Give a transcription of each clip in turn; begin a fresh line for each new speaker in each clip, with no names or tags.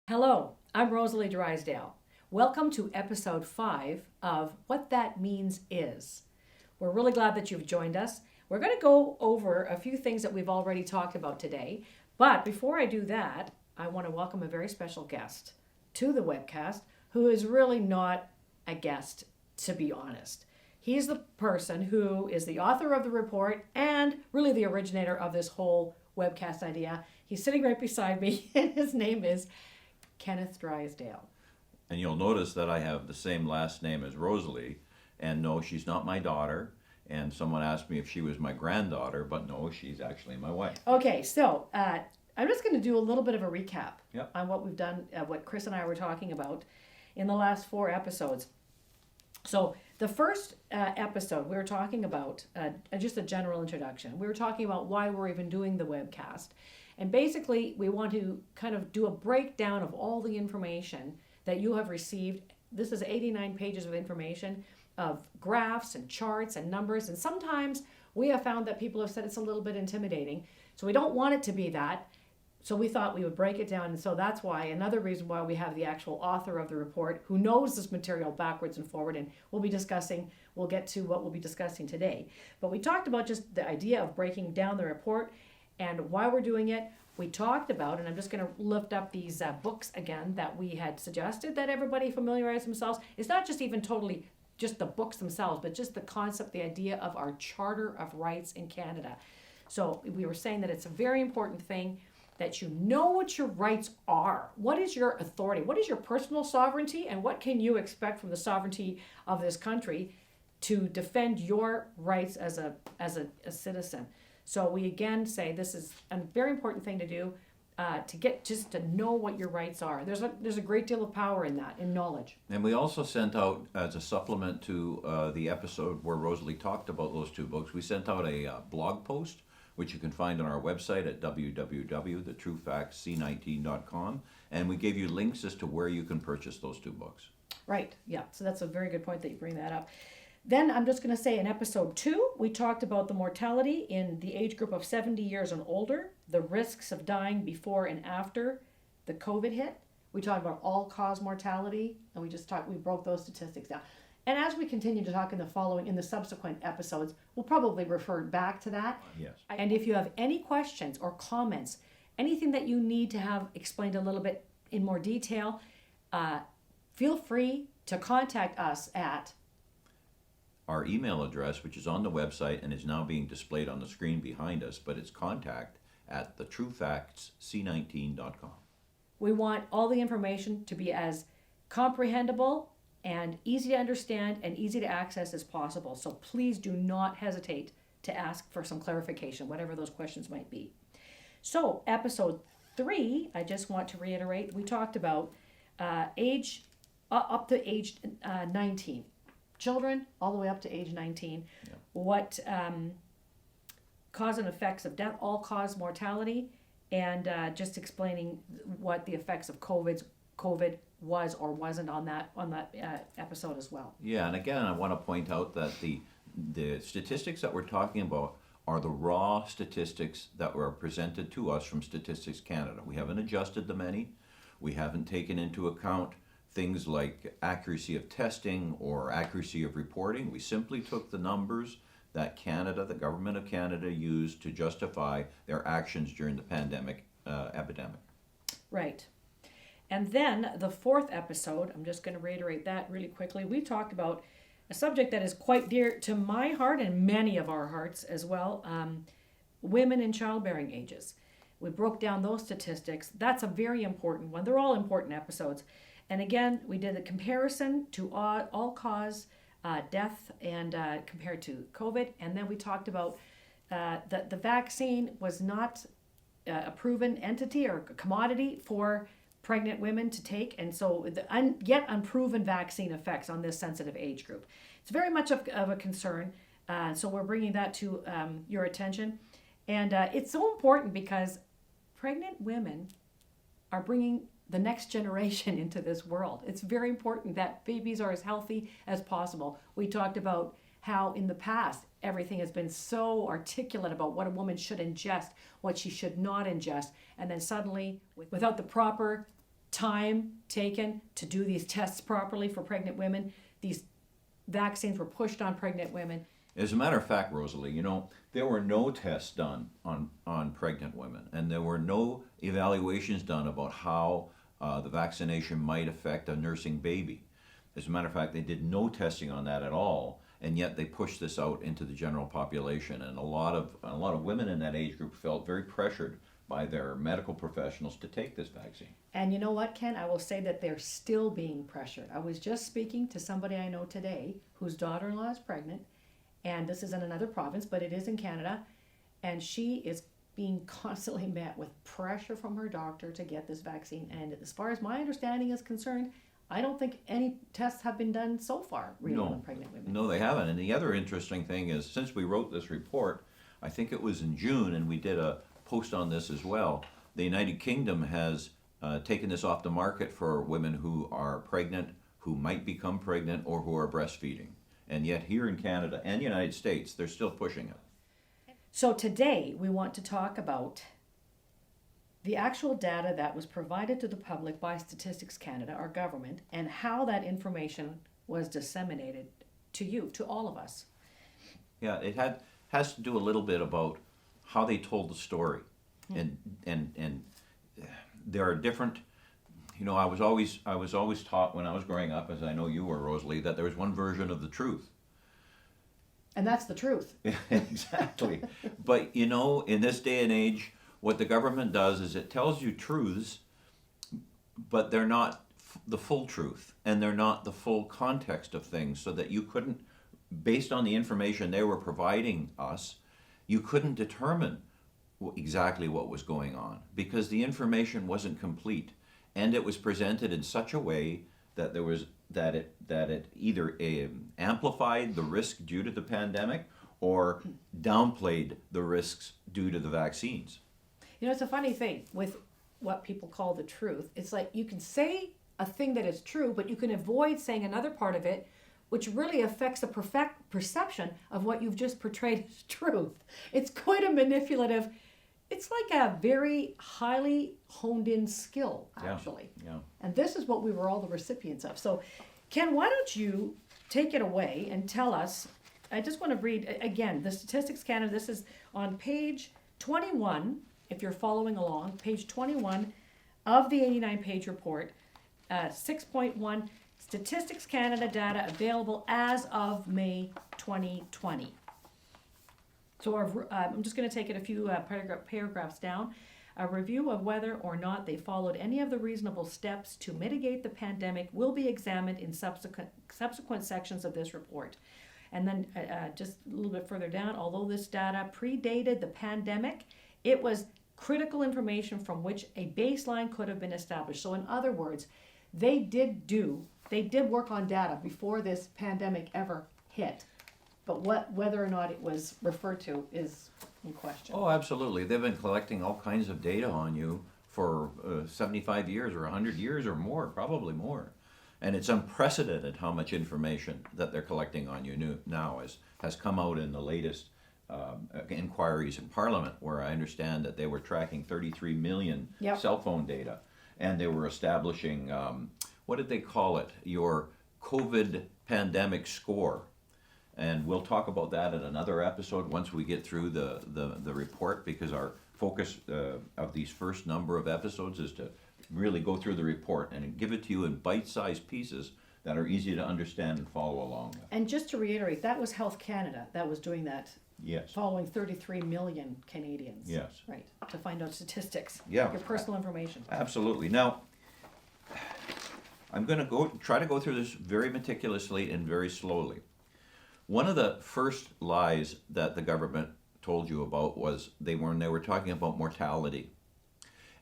Hello, I'm Rosalie Drysdale. Welcome to episode 5 of What That Means Is. We're really glad that you've joined us. We're going to go over a few things that we've already talked about today. But before I do that, I want to welcome a very special guest to the webcast who is really not a guest, to be honest. He's the person who is the author of the report and really the originator of this whole webcast idea. He's sitting right beside me, and his name is Ken Drysdale.
And you'll notice that I have the same last name as Rosalie, and no, she's not my daughter. And someone asked me if she was my granddaughter, but no, she's actually my wife.
Okay, so I'm just going to do a little bit of a recap
Yep.
on what we've done, what Chris and I were talking about in the last 4 episodes. So the first episode, we were talking about just a general introduction. We were talking about why we're even doing the webcast. And basically, we want to kind of do a breakdown of all the information that you have received. This is 89 pages of information, of graphs and charts and numbers. And sometimes we have found that people have said it's a little bit intimidating. So we don't want it to be that. So we thought we would break it down. And so that's why, another reason why we have the actual author of the report who knows this material backwards and forward. And we'll get to what we'll be discussing today. But we talked about just the idea of breaking down the report and why we're doing it. We talked about, and I'm just going to lift up these books again that we had suggested that everybody familiarize themselves. It's not just even totally just the books themselves, but just the concept, the idea of our Charter of Rights in Canada. So we were saying that it's a very important thing that you know what your rights are. What is your authority? What is your personal sovereignty? And what can you expect from the sovereignty of this country to defend your rights as a citizen? So we again say this is a very important thing to do, to get just to know what your rights are. There's a great deal of power in that, in knowledge.
And we also sent out, as a supplement to the episode where Rosalie talked about those 2 books, we sent out a blog post, which you can find on our website at www.thetruefactsc19.com. And we gave you links as to where you can purchase those 2 books.
Right, yeah. So that's a very good point that you bring that up. Then I'm just going to say in episode 2, we talked about the mortality in the age group of 70 years and older, the risks of dying before and after the COVID hit. We talked about all-cause mortality, and we broke those statistics down. And as we continue to talk in the subsequent episodes, we'll probably refer back to that.
Yes.
And if you have any questions or comments, anything that you need to have explained a little bit in more detail, feel free to contact us at
Our email address, which is on the website and is now being displayed on the screen behind us, but it's contact@thetruefactsc19.com.
We want all the information to be as comprehensible and easy to understand and easy to access as possible. So please do not hesitate to ask for some clarification, whatever those questions might be. So episode 3, I just want to reiterate, we talked about age up to age 19. Children all the way up to age 19.
Yeah.
What cause and effects of death, all-cause mortality, and just explaining what the effects of COVID was or wasn't on that episode as well.
Yeah, and again, I want to point out that the statistics that we're talking about are the raw statistics that were presented to us from Statistics Canada. We haven't adjusted them any. We haven't taken into account things like accuracy of testing or accuracy of reporting. We simply took the numbers that Canada, the government of Canada, used to justify their actions during the pandemic epidemic.
Right. And then the 4th episode, I'm just going to reiterate that really quickly. We talked about a subject that is quite dear to my heart and many of our hearts as well, women in childbearing ages. We broke down those statistics. That's a very important one. They're all important episodes. And again, we did a comparison to all-cause death and compared to COVID. And then we talked about that the vaccine was not a proven entity or commodity for pregnant women to take. And so the yet unproven vaccine effects on this sensitive age group. It's very much of a concern. So we're bringing that to your attention. And it's so important because pregnant women are bringing the next generation into this world. It's very important that babies are as healthy as possible. We talked about how in the past everything has been so articulate about what a woman should ingest, what she should not ingest, and then suddenly, without the proper time taken to do these tests properly for pregnant women. These vaccines were pushed on pregnant women.
As a matter of fact, Rosalie, there were no tests done on pregnant women, and there were no evaluations done about how the vaccination might affect a nursing baby. As a matter of fact, they did no testing on that at all, and yet they pushed this out into the general population. And a lot of women in that age group felt very pressured by their medical professionals to take this vaccine.
And you know what, Ken? I will say that they're still being pressured. I was just speaking to somebody I know today whose daughter-in-law is pregnant, and this is in another province, but it is in Canada, and she is being constantly met with pressure from her doctor to get this vaccine. And as far as my understanding is concerned, I don't think any tests have been done so far, really, on pregnant women.
No, they haven't. And the other interesting thing is, since we wrote this report, I think it was in June, and we did a post on this as well, the United Kingdom has taken this off the market for women who are pregnant, who might become pregnant, or who are breastfeeding. And yet here in Canada and the United States, they're still pushing it.
So today we want to talk about the actual data that was provided to the public by Statistics Canada, our government, and how that information was disseminated to you, to all of us.
Yeah, it has to do a little bit about how they told the story, and there are different. I was always taught when I was growing up, as I know you were, Rosalie, that there was one version of the truth.
And that's the truth.
Exactly. But in this day and age, what the government does is it tells you truths, but they're not the full truth, and they're not the full context of things, so that you couldn't, based on the information they were providing us, you couldn't determine exactly what was going on, because the information wasn't complete, and it was presented in such a way that it either amplified the risk due to the pandemic or downplayed the risks due to the vaccines.
It's a funny thing with what people call the truth. It's like you can say a thing that is true, but you can avoid saying another part of it, which really affects the perception of what you've just portrayed as truth. It's quite a manipulative, it's like a very highly honed in skill, actually.
Yeah.
And this is what we were all the recipients of. So, Ken, why don't you take it away and tell us, I just want to read, again, the Statistics Canada, this is on page 21, if you're following along, page 21 of the 89-page report, 6.1, Statistics Canada data available as of May 2020. So I'm just going to take it a few paragraphs down. A review of whether or not they followed any of the reasonable steps to mitigate the pandemic will be examined in subsequent sections of this report. And then just a little bit further down, although this data predated the pandemic, it was critical information from which a baseline could have been established. So in other words, they did work on data before this pandemic ever hit. But whether or not it was referred to is in question.
Oh, absolutely. They've been collecting all kinds of data on you for 75 years or 100 years or more, probably more. And it's unprecedented how much information that they're collecting on you now has come out in the latest inquiries in Parliament, where I understand that they were tracking 33 million cell phone data. And they were establishing, what did they call it? Your COVID pandemic score. And we'll talk about that in another episode once we get through the report, because our focus of these first number of episodes is to really go through the report and give it to you in bite-sized pieces that are easy to understand and follow along with.
And just to reiterate, that was Health Canada that was doing that.
Yes.
Following 33 million Canadians.
Yes.
Right, to find out statistics.
Yeah.
Your personal information.
Absolutely. Now, I'm going to try to go through this very meticulously and very slowly. One of the first lies that the government told you about was when they were talking about mortality.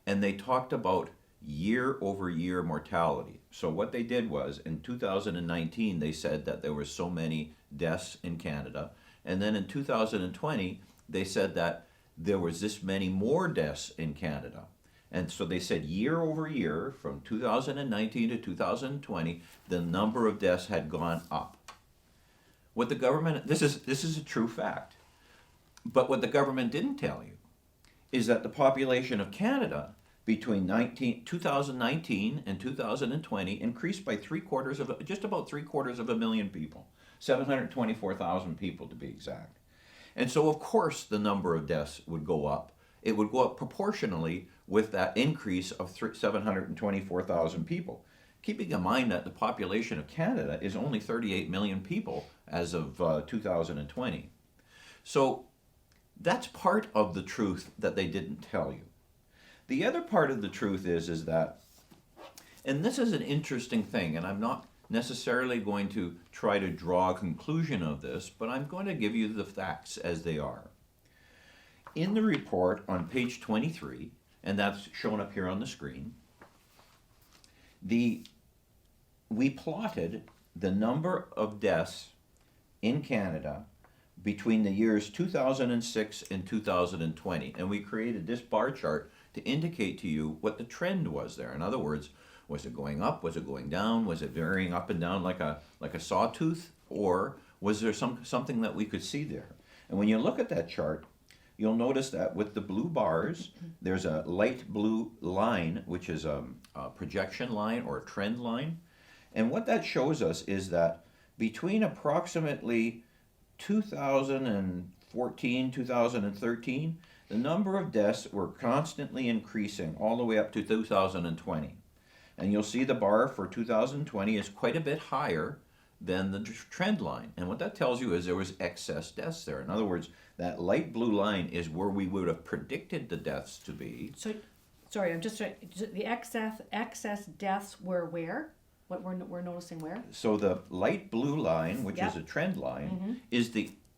And they talked about year-over-year mortality. So what they did was, in 2019, they said that there were so many deaths in Canada. And then in 2020, they said that there was this many more deaths in Canada. And so they said year over year, from 2019 to 2020, the number of deaths had gone up. What the government, this is a true fact, but what the government didn't tell you is that the population of Canada between 2019 and 2020 increased by just about three quarters of a million people, 724,000 people to be exact. And so, of course, the number of deaths would go up. It would go up proportionally with that increase of 724,000 people. Keeping in mind that the population of Canada is only 38 million people as of 2020. So that's part of the truth that they didn't tell you. The other part of the truth is that, and this is an interesting thing, and I'm not necessarily going to try to draw a conclusion of this, but I'm going to give you the facts as they are. In the report on page 23, and that's shown up here on the screen, we plotted the number of deaths in Canada between the years 2006 and 2020, and we created this bar chart to indicate to you what the trend was there. In other words, was it going up? Was it going down? Was it varying up and down like a sawtooth? Or was there something that we could see there? And when you look at that chart, you'll notice that with the blue bars, there's a light blue line, which is a projection line or a trend line. And what that shows us is that between approximately 2014, 2013, the number of deaths were constantly increasing all the way up to 2020. And you'll see the bar for 2020 is quite a bit higher than the trend line. And what that tells you is there was excess deaths there. In other words, that light blue line is where we would have predicted the deaths to be.
So, sorry, I'm just trying, the excess deaths were where? What we're noticing where?
So the light blue line, which is a trend line, is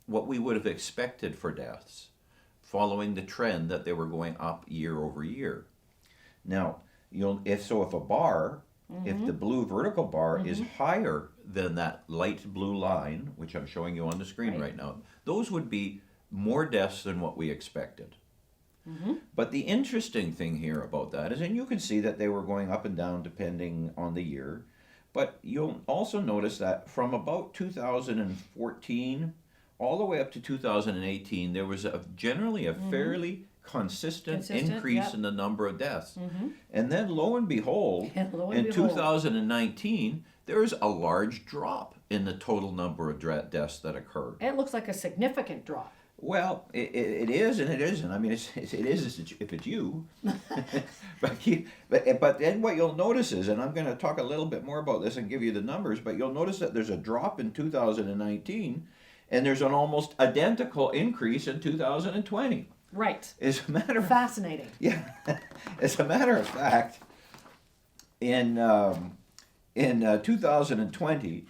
what we would have expected for deaths, following the trend that they were going up year over year. Now, if a bar, if the blue vertical bar is higher than that light blue line, which I'm showing you on the screen right now, those would be more deaths than what we expected. But the interesting thing here about that is, and you can see that they were going up and down depending on the year, but you'll also notice that from about 2014 all the way up to 2018, there was generally a fairly consistent increase in the number of deaths. And then lo and behold, in 2019, there was a large drop in the total number of deaths that occurred.
It looks like a significant drop.
Well, it is and it isn't. I mean, it is if it's you. but then what you'll notice is, and I'm going to talk a little bit more about this and give you the numbers, but you'll notice that there's a drop in 2019, and there's an almost identical increase in 2020.
Right.
As a matter of
fascinating.
Yeah. As a matter of fact, in 2020,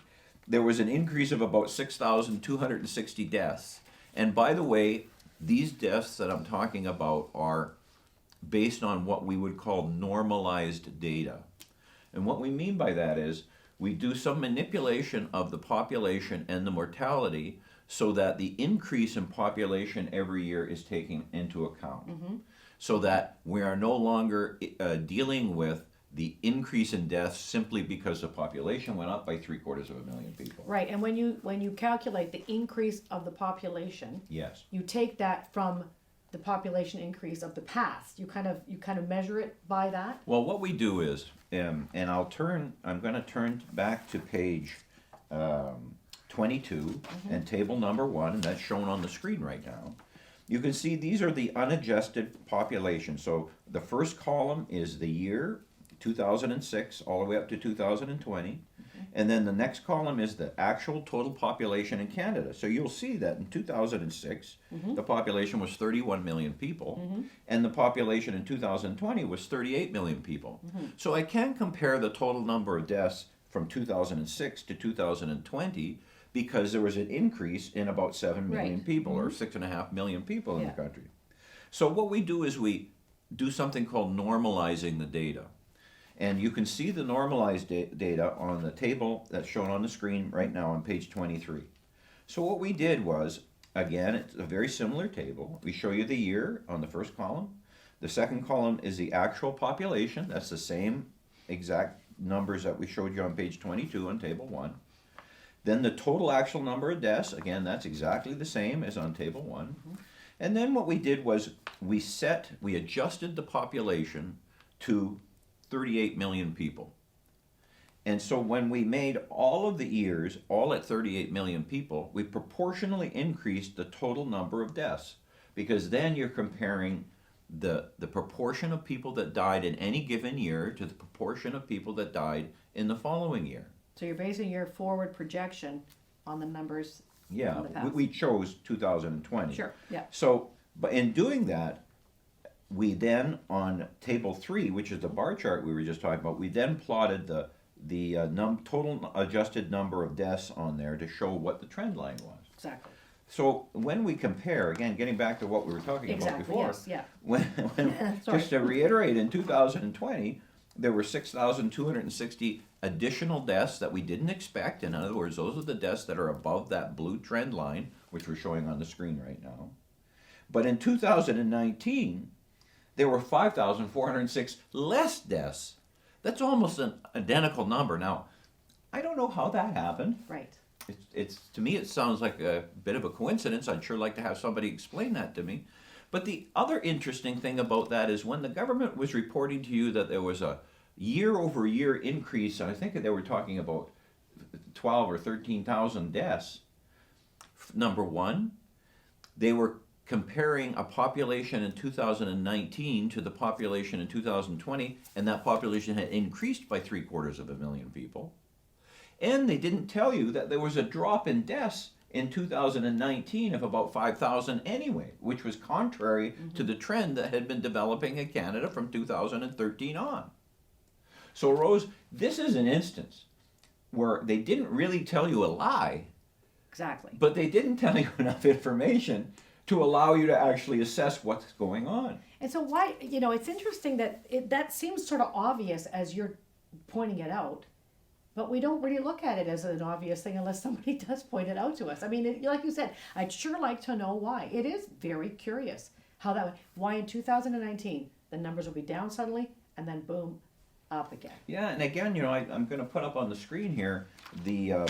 there was an increase of about 6,260 deaths. And by the way, these deaths that I'm talking about are based on what we would call normalized data. And what we mean by that is we do some manipulation of the population and the mortality so that the increase in population every year is taken into account. So that we are no longer dealing with the increase in deaths simply because the population went up by 750,000 people.
Right, and when you calculate the increase of the population,
yes,
you take that from the population increase of the past. You kind of measure it by that.
Well, what we do is, and I'm going to turn back to page 22 and table number 1, and that's shown on the screen right now. You can see these are the unadjusted population. So the first column is the year 2006 all the way up to 2020, and then the next column is the actual total population in Canada. So you'll see that in 2006 the population was 31 million people, and the population in 2020 was 38 million people. So I can compare the total number of deaths from 2006 to 2020 because there was an increase in about 7 million people, or 6.5 million people in the country. So what we do is we do something called normalizing the data. And you can see the normalized data on the table that's shown on the screen right now on page 23. So what we did was, again, it's a very similar table. We show you the year on the first column. The second column is the actual population. That's the same exact numbers that we showed you on page 22 on table 1. Then the total actual number of deaths, again, that's exactly the same as on table 1. And then what we did was we adjusted the population to 38 million people. And so when we made all of the years, all at 38 million people, we proportionally increased the total number of deaths. Because then you're comparing the proportion of people that died in any given year to the proportion of people that died in the following year.
So you're basing your forward projection on the numbers
Yeah,
from the past.
we chose 2020.
Sure, yeah.
So, but in doing that, we then, on table 3, which is the bar chart we were just talking about, we then plotted the total adjusted number of deaths on there to show what the trend line was.
Exactly.
So when we compare, again, getting back to what we were talking about before,
Yes, yeah.
when
Sorry.
just to reiterate, in 2020, there were 6,260 additional deaths that we didn't expect. In other words, those are the deaths that are above that blue trend line, which we're showing on the screen right now. But in 2019, there were 5,406 less deaths. That's almost an identical number. Now, I don't know how that happened.
Right.
It's to me, it sounds like a bit of a coincidence. I'd sure like to have somebody explain that to me. But the other interesting thing about that is when the government was reporting to you that there was a year-over-year increase, I think they were talking about 12 or 13,000 deaths. Number one, they were comparing a population in 2019 to the population in 2020, and that population had increased by 750,000 people. And they didn't tell you that there was a drop in deaths in 2019 of about 5,000 anyway, which was contrary to the trend that had been developing in Canada from 2013 on. So, Rose, this is an instance where they didn't really tell you a lie,
Exactly.
but they didn't tell you enough information to allow you to actually assess what's going on.
And so why, it's interesting that that seems sort of obvious as you're pointing it out, but we don't really look at it as an obvious thing unless somebody does point it out to us. I mean, like you said, I'd sure like to know why. It is very curious why in 2019 the numbers will be down suddenly and then boom, up again.
Yeah, and again, I'm going to put up on the screen here the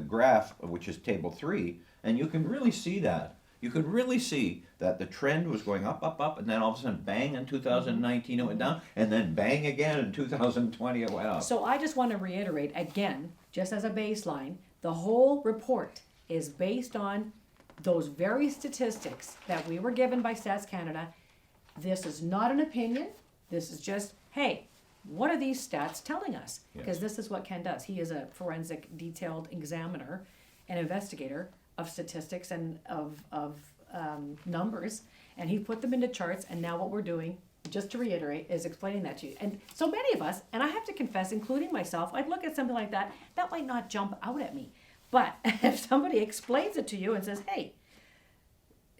graph, which is table 3, and you can really see that. You could really see that the trend was going up, up, up, and then all of a sudden, bang, in 2019 it went down, and then bang again in 2020 it went up.
So I just want to reiterate again, just as a baseline, the whole report is based on those very statistics that we were given by Stats Canada. This is not an opinion. This is just, hey, what are these stats telling us? Because
Yes.
this is what Ken does. He is a forensic detailed examiner and investigator of statistics and of numbers, and he put them into charts, and now what we're doing, just to reiterate, is explaining that to you. And so many of us, and I have to confess, including myself, I'd look at something like that might not jump out at me. But if somebody explains it to you and says, hey,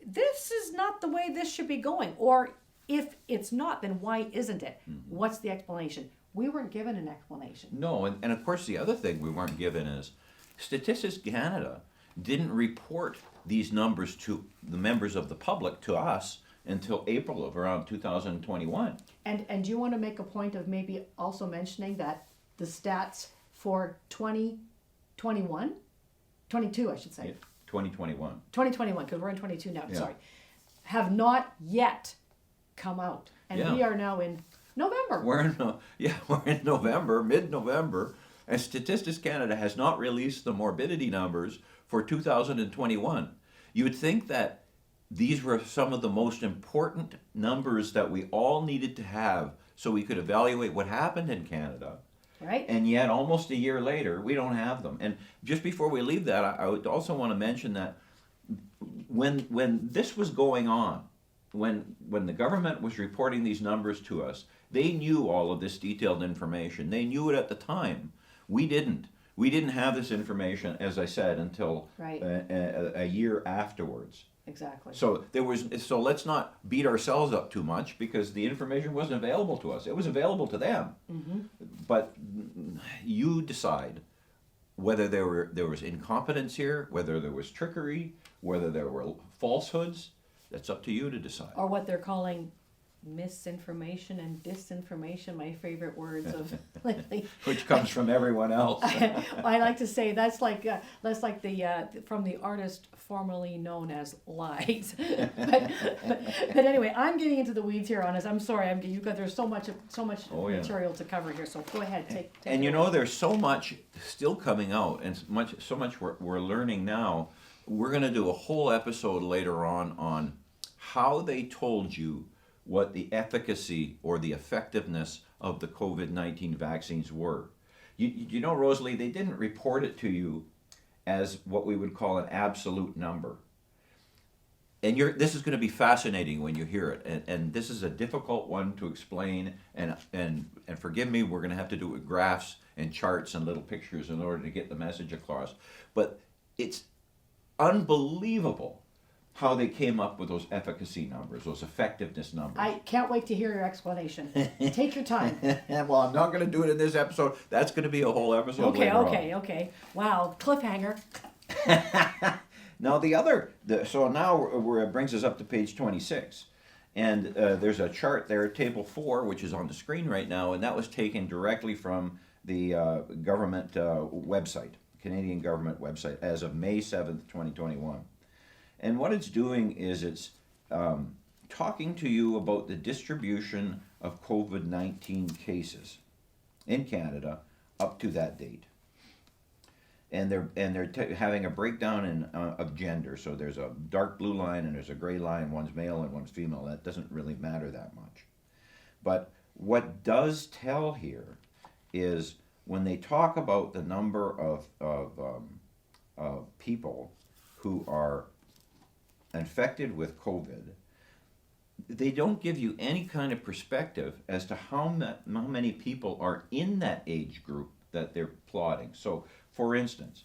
this is not the way this should be going, or if it's not, then why isn't it?
Mm-hmm.
What's the explanation? We weren't given an explanation.
No, and of course the other thing we weren't given is Statistics Canada didn't report these numbers to the members of the public, to us, until April of around 2021.
And do you want to make a point of maybe also mentioning that the stats for 2021, 22 I should say,
Yeah, 2021.
2021, because we're in 22 now,
Yeah.
sorry, have not yet come out. And
Yeah.
we are now in November.
We're in November, mid-November, and Statistics Canada has not released the morbidity numbers for 2021. You would think that these were some of the most important numbers that we all needed to have so we could evaluate what happened in Canada.
Right?
And yet, almost a year later, we don't have them. And just before we leave that, I would also want to mention that when this was going on, when the government was reporting these numbers to us, they knew all of this detailed information. They knew it at the time. We didn't. We didn't have this information, as I said, until
Right.
a year afterwards.
Exactly.
So let's not beat ourselves up too much because the information wasn't available to us. It was available to them.
Mm-hmm.
But you decide whether there was incompetence here, whether there was trickery, whether there were falsehoods. That's up to you to decide.
Or what they're calling misinformation and disinformation, my favorite words of lately.
Which comes from everyone else.
I like to say that's like the from the artist formerly known as lies. but anyway, I'm getting into the weeds here on this. I'm sorry. There's so much
Oh, yeah.
material to cover here. So go ahead, take
And
it
you
away.
know, there's so much still coming out, and so much we're learning now. We're going to do a whole episode later on how they told you what the efficacy or the effectiveness of the COVID-19 vaccines were. You know, Rosalie, they didn't report it to you as what we would call an absolute number. And this is going to be fascinating when you hear it. And this is a difficult one to explain. And forgive me, we're going to have to do it with graphs and charts and little pictures in order to get the message across. But it's unbelievable how they came up with those efficacy numbers, those effectiveness numbers.
I can't wait to hear your explanation. Take your time.
Well, I'm not going to do it in this episode. That's going to be a whole episode later on.
Okay. Wow, cliffhanger.
Now so now it brings us up to page 26. And there's a chart there, table 4, which is on the screen right now, and that was taken directly from the government website, Canadian government website, as of May 7th, 2021. And what it's doing is it's talking to you about the distribution of COVID-19 cases in Canada up to that date. And they're having a breakdown of gender. So there's a dark blue line and there's a gray line. One's male and one's female. That doesn't really matter that much. But what does tell here is when they talk about the number of people who are infected with COVID, they don't give you any kind of perspective as to how many people are in that age group that they're plotting. So, for instance,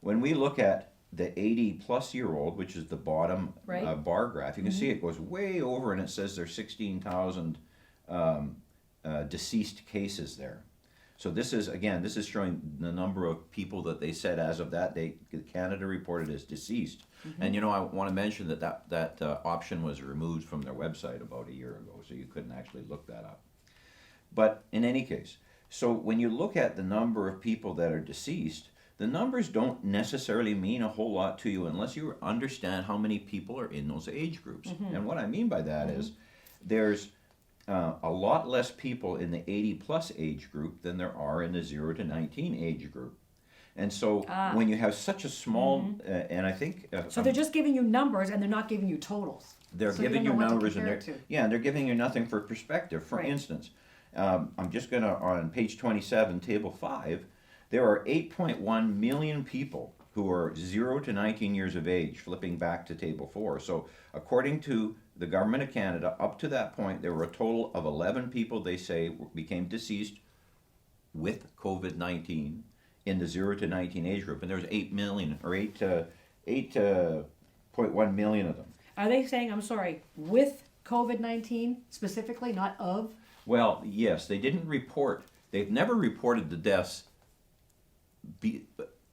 when we look at the 80-plus-year-old, which is the bottom bar graph, you can see it goes way over, and it says there's 16,000 deceased cases there. So this is showing the number of people that they said as of that date Canada reported as deceased. And you know, I want to mention that option was removed from their website about a year ago, so you couldn't actually look that up. But in any case, so when you look at the number of people that are deceased, the numbers don't necessarily mean a whole lot to you unless you understand how many people are in those age groups. And what I mean by that is there's a lot less people in the 80-plus age group than there are in the 0 to 19 age group. And so when you have such a small, and I think...
So they're just giving you numbers and they're not giving you totals.
They're
so
giving you numbers and they're giving you nothing for perspective. For instance, I'm just going to, on page 27, table 5, there are 8.1 million people who are 0 to 19 years of age, flipping back to table 4. So according to the Government of Canada, up to that point, there were a total of 11 people, they say, became deceased with COVID-19 in the 0 to 19 age group, and there was 8 million, or 8.1 million of them.
Are they saying, I'm sorry, with COVID-19 specifically, not of?
Well, yes, they didn't report, they've never reported the deaths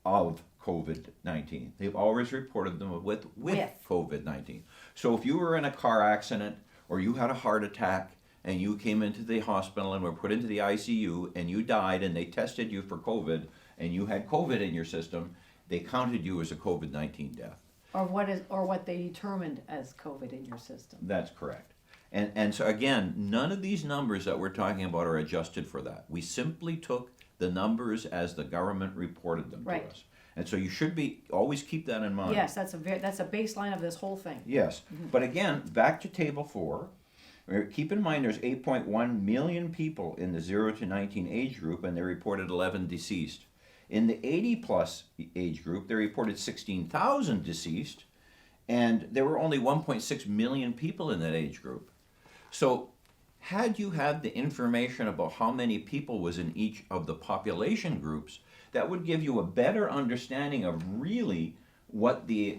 of COVID-19. They've always reported them with COVID-19. So if you were in a car accident or you had a heart attack and you came into the hospital and were put into the ICU and you died and they tested you for COVID and you had COVID in your system, they counted you as a COVID-19 death.
Or what they determined as COVID in your system.
That's correct. And so again, none of these numbers that we're talking about are adjusted for that. We simply took the numbers as the government reported them to us. And so you should always keep that in mind.
Yes, that's a baseline of this whole thing.
Yes, but again, back to table 4. Keep in mind there's 8.1 million people in the 0 to 19 age group, and they reported 11 deceased. In the 80-plus age group, they reported 16,000 deceased, and there were only 1.6 million people in that age group. So had you had the information about how many people was in each of the population groups, that would give you a better understanding of really what the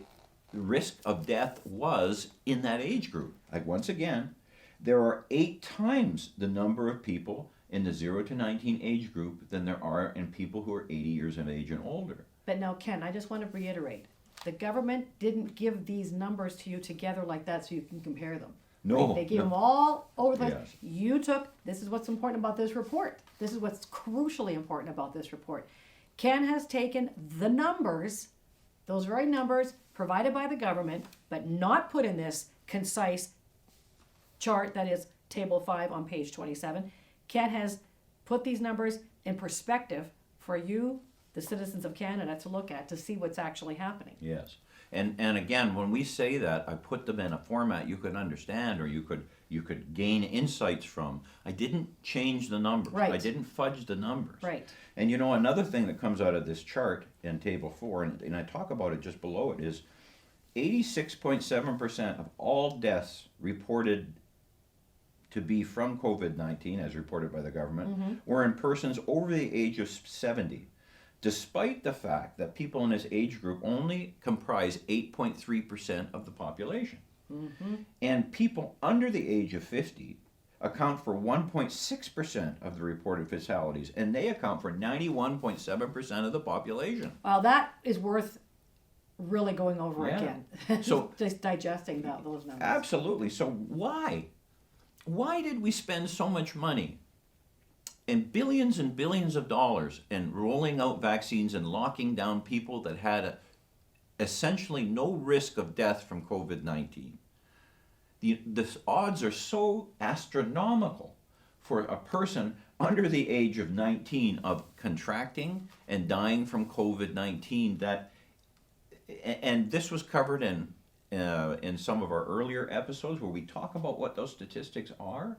risk of death was in that age group. Like, once again, there are 8 times the number of people in the 0 to 19 age group than there are in people who are 80 years of age and older.
But now, Ken, I just want to reiterate, the government didn't give these numbers to you together like that so you can compare them.
No.
They gave them all over the place.
Yes.
This is what's important about this report. This is what's crucially important about this report. Ken has taken the numbers, those very numbers provided by the government, but not put in this concise chart that is table 5 on page 27. Ken has put these numbers in perspective for you, the citizens of Canada, to look at, to see what's actually happening.
Yes. And again, when we say that, I put them in a format you could understand, or you could gain insights from. I didn't change the numbers.
Right.
I didn't fudge the numbers.
Right.
And you know, another thing that comes out of this chart in table 4, and I talk about it just below it, is 86.7% of all deaths reported to be from COVID-19, as reported by the government, were in persons over the age of 70. Despite the fact that people in this age group only comprise 8.3% of the population. And people under the age of 50 account for 1.6% of the reported fatalities, and they account for 91.7% of the population.
Well, that is worth really going over
Yeah.
again.
So-
just digesting those numbers.
Absolutely. So why? Why did we spend so much money and billions of dollars in rolling out vaccines and locking down people that had essentially no risk of death from COVID-19? The odds are so astronomical for a person under the age of 19 of contracting and dying from COVID-19 that, and this was covered in some of our earlier episodes where we talk about what those statistics are.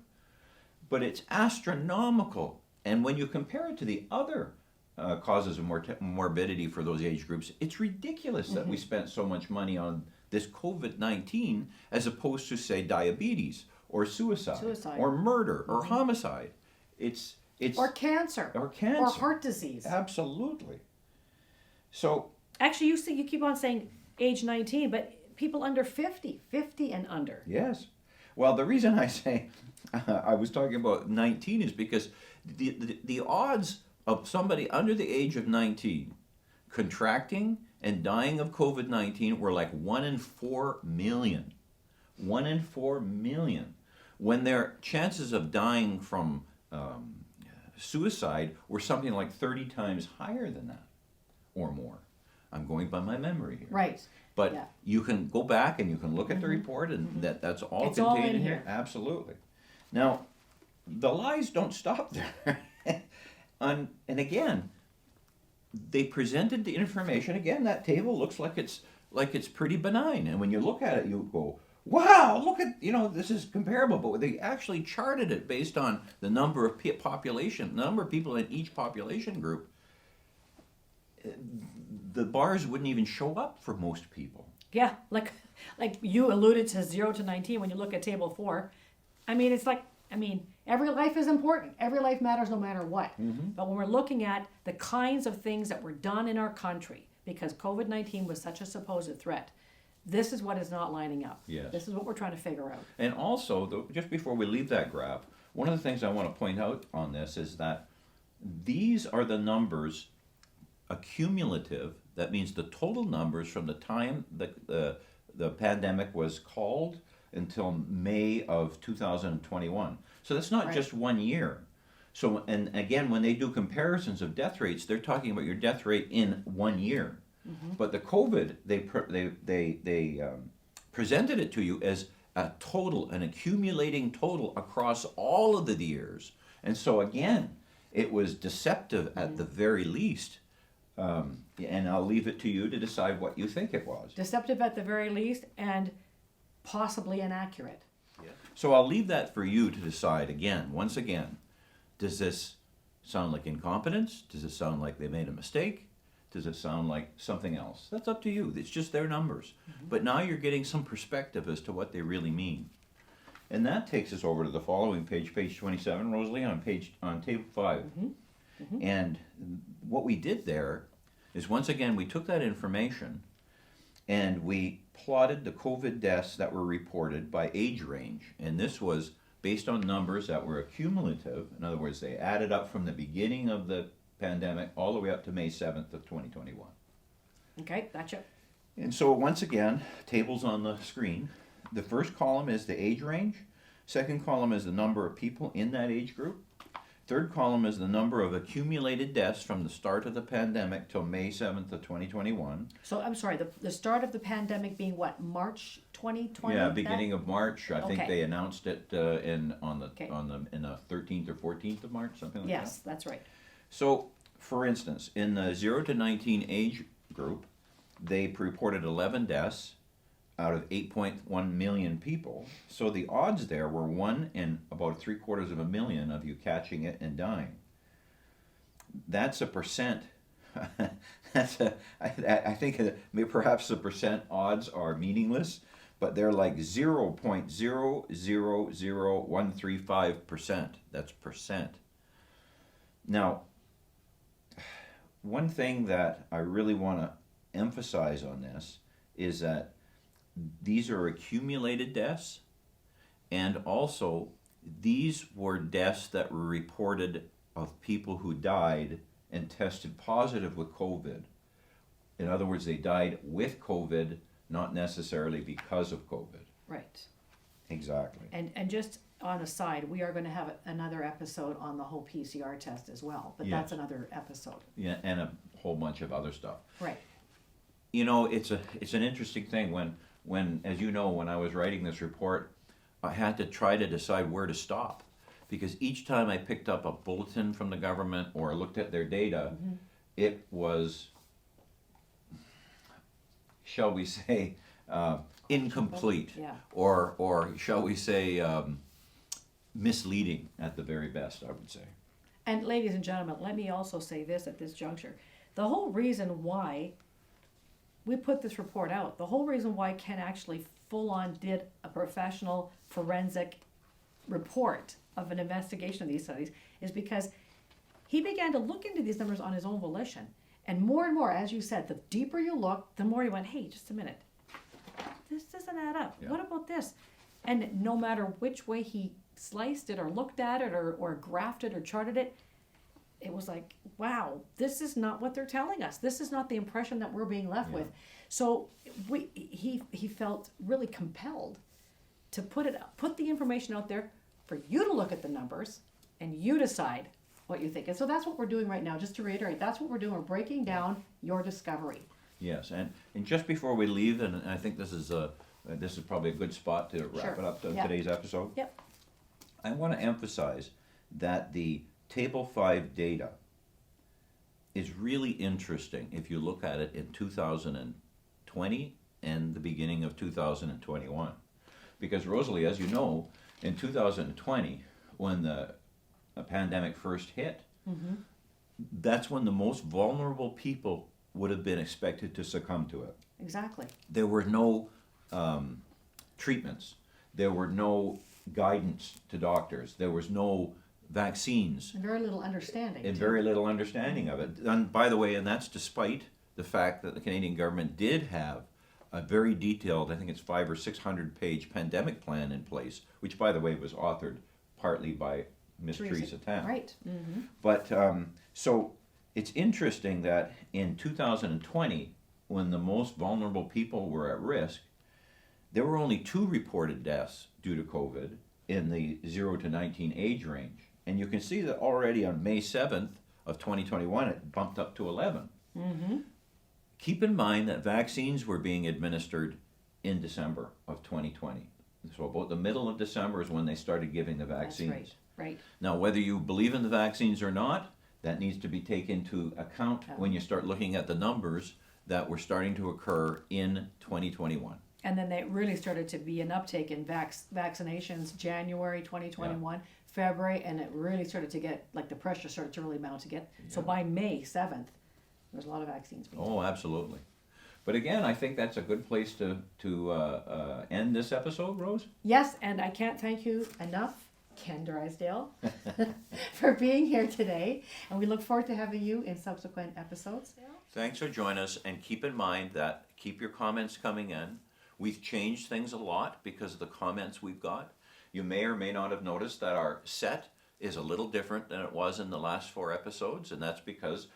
But it's astronomical. And when you compare it to the other causes of morbidity for those age groups, it's ridiculous that we spent so much money on this COVID-19 as opposed to, say, diabetes or suicide. Or murder or homicide.
Or cancer.
Or cancer.
Or heart disease.
Absolutely. So
Actually, you keep on saying age 19, but people under 50 and under.
yes. Well, the reason I say I was talking about 19 is because the odds of somebody under the age of 19 contracting and dying of COVID-19 were like 1 in 4 million. 1 in 4 million. When their chances of dying from suicide were something like 30 times higher than that or more. I'm going by my memory here.
Right.
But
Yeah.
you can go back and you can look at the report, and that's all
It's all
contained
in
in here.
here.
Absolutely. Now, the lies don't stop there. And again, they presented the information. Again, that table looks like it's pretty benign. And when you look at it, you go, wow, look at, this is comparable. But they actually charted it based on the number of population, the number of people in each population group. The bars wouldn't even show up for most people.
Yeah, like you alluded to 0 to 19 when you look at table 4. I mean, every life is important. Every life matters no matter what. But when we're looking at the kinds of things that were done in our country, because COVID-19 was such a supposed threat, this is what is not lining up.
Yes.
This is what we're trying to figure out.
And also, just before we leave that graph, one of the things I want to point out on this is that these are the numbers accumulative. That means the total numbers from the time the pandemic was called until May of 2021. So that's not
Right.
just 1 year. So, and again, when they do comparisons of death rates, they're talking about your death rate in 1 year. But the COVID, they presented it to you as a total, an accumulating total across all of the years. And so again, it was deceptive at the very least. And I'll leave it to you to decide what you think it was.
Deceptive at the very least, and possibly inaccurate.
So I'll leave that for you to decide once again. Does this sound like incompetence? Does it sound like they made a mistake? Does it sound like something else? That's up to you. It's just their numbers. But now you're getting some perspective as to what they really mean. And that takes us over to the following page, page 27, Rosalie, on table 5. And what we did there is, once again, we took that information and we plotted the COVID deaths that were reported by age range. And this was based on numbers that were accumulative. In other words, they added up from the beginning of the pandemic all the way up to May 7th of 2021.
Okay, gotcha.
And so once again, tables on the screen. The first column is the age range. Second column is the number of people in that age group. Third column is the number of accumulated deaths from the start of the pandemic till May 7th of 2021.
So I'm sorry, the start of the pandemic being what, March 2020?
Yeah, beginning of March. I think
Okay.
they announced it on the
Okay.
13th or 14th of March, something like that.
Yes, that's right.
So, for instance, in the 0 to 19 age group, they reported 11 deaths out of 8.1 million people. So the odds there were 1 in about 750,000 of you catching it and dying. That's a percent. I think perhaps the percent odds are meaningless, but they're like 0.000135%. That's percent. Now, one thing that I really want to emphasize on this is that these are accumulated deaths, and also these were deaths that were reported of people who died and tested positive with COVID. In other words, they died with COVID, not necessarily because of COVID.
Right.
Exactly.
And just on a side, we are going to have another episode on the whole PCR test as well, but
Yes.
that's another episode.
Yeah, and a whole bunch of other stuff.
Right.
You know, it's an interesting thing when, as you know, when I was writing this report, I had to try to decide where to stop, because each time I picked up a bulletin from the government or looked at their data, it was, shall we say, incomplete,
Yeah.
or shall we say, misleading at the very best, I would say.
And ladies and gentlemen, let me also say this at this juncture. The whole reason why we put this report out, the whole reason why Ken actually full on did a professional forensic report of an investigation of these studies is because he began to look into these numbers on his own volition. And more, as you said, the deeper you look, the more you went, hey, just a minute. This doesn't add up.
Yeah.
What about this? And no matter which way he sliced it or looked at it or graphed it or charted it, it was like, wow, this is not what they're telling us. This is not the impression that we're being left with. So he felt really compelled to put the information out there for you to look at the numbers and you decide what you think. And so that's what we're doing right now. Just to reiterate, that's what we're doing. We're breaking down your discovery.
Yes, and just before we leave, and I think this is probably a good spot to wrap
Sure.
it up to
Yep.
today's episode.
Yep.
I want to emphasize that the Table 5 data is really interesting if you look at it in 2020 and the beginning of 2021. Because Rosalie, as you know, in 2020, when the pandemic first hit, that's when the most vulnerable people would have been expected to succumb to it.
Exactly.
There were no treatments. There were no guidance to doctors. There was no vaccines.
And very little understanding.
And
too.
very little understanding of it. And by the way, and that's despite the fact that the Canadian government did have a very detailed, I think it's 500 or 600 page pandemic plan in place, which by the way was authored partly by Miss Theresa Tam.
Right. Mm-hmm.
But so it's interesting that in 2020, when the most vulnerable people were at risk, there were only 2 reported deaths due to COVID in the 0 to 19 age range. And you can see that already on May 7th of 2021, it bumped up to 11.
Mm-hmm.
Keep in mind that vaccines were being administered in December of 2020. So about the middle of December is when they started giving the vaccines.
That's right. Right.
Now, whether you believe in the vaccines or not, that needs to be taken into account when you start looking at the numbers that were starting to occur in 2021.
And then they really started to be an uptake in vaccinations January 2021, February, and it really started to get, like the pressure started to really mount again. So by May 7th, there's a lot of vaccines being taken.
Oh, absolutely. But again, I think that's a good place to end this episode, Rose.
Yes, and I can't thank you enough, Ken Drysdale, for being here today. And we look forward to having you in subsequent episodes.
Thanks for joining us, and keep in mind that keep your comments coming in. We've changed things a lot because of the comments we've got. You may or may not have noticed that our set is a little different than it was in the last 4 episodes, and that's because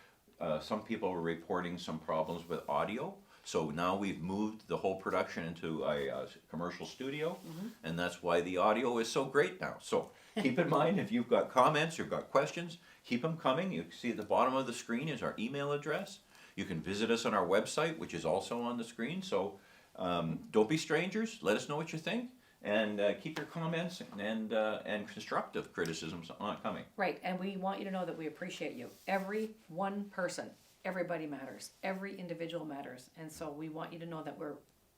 some people were reporting some problems with audio. So now we've moved the whole production into a commercial studio, and that's why the audio is so great now. So keep in mind, if you've got comments, you've got questions, keep them coming. You can see at the bottom of the screen is our email address. You can visit us on our website, which is also on the screen. So don't be strangers. Let us know what you think, and keep your comments and constructive criticisms on coming.
Right, and we want you to know that we appreciate you. Every one person, everybody matters. Every individual matters, and so we want you to know that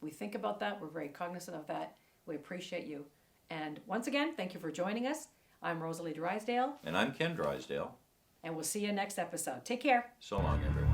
we think about that. We're very cognizant of that. We appreciate you. And once again, thank you for joining us. I'm Rosalie Drysdale.
And I'm Ken Drysdale.
And we'll see you next episode. Take care.
So long, everyone.